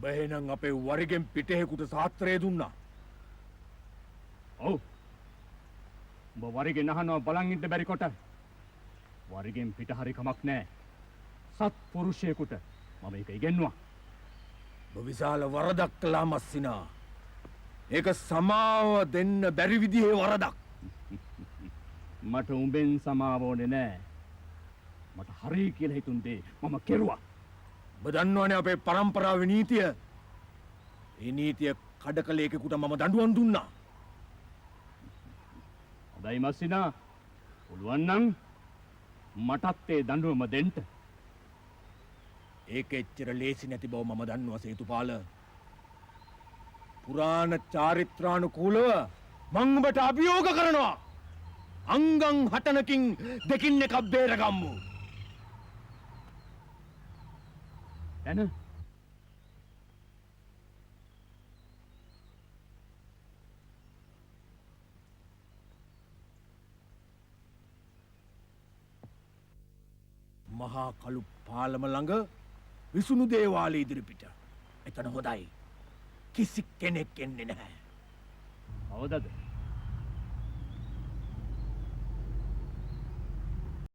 බහෙනම් අපේ වරිගෙන් පිටහෙකුට සාත්‍රය දුන්නා. ඔව්. උඹ වරිගෙන් අහනවා බලන් ඉන්න බැරි කොට. වරිගෙන් පිට හරි කමක් නැහැ. සත්පුරුෂයෙකුට මම ඒක ඉගෙනුවා. ඔබ විශාල වරදක් කළා මස්සිනා. ඒක සමාව දෙන්න බැරි විදිහේ වරදක්. මට උඹෙන් සමාව ඕනේ නැහැ. මට හරි කියලා හිතුන් දේ මම කෙරුවා. ඔබ දන්නවනේ අපේ පරම්පරාවේ නීතිය. ඒ නීතිය කඩකලයකෙකුට මම දඬුවම් දුන්නා. හොඳයි මස්සිනා. පුළුවන් නම් මටත් ඒ දඬුවම දෙන්න. ඒක එච්චර ලේසි නැති බව මම දන්නවා සේතුපාල. පුරාණ චාරිත්‍රානුකූලව මං ඔබට අභියෝග කරනවා. අංගම් 6කින් දෙකින් එකක් බේරගම්මු. එන මහා කළු පාලම ළඟ විසුණු දේවාලය ඉදිරිපිට. එතන හොඳයි. කිසි කෙනෙක් එන්නේ නැහැ. හවදද?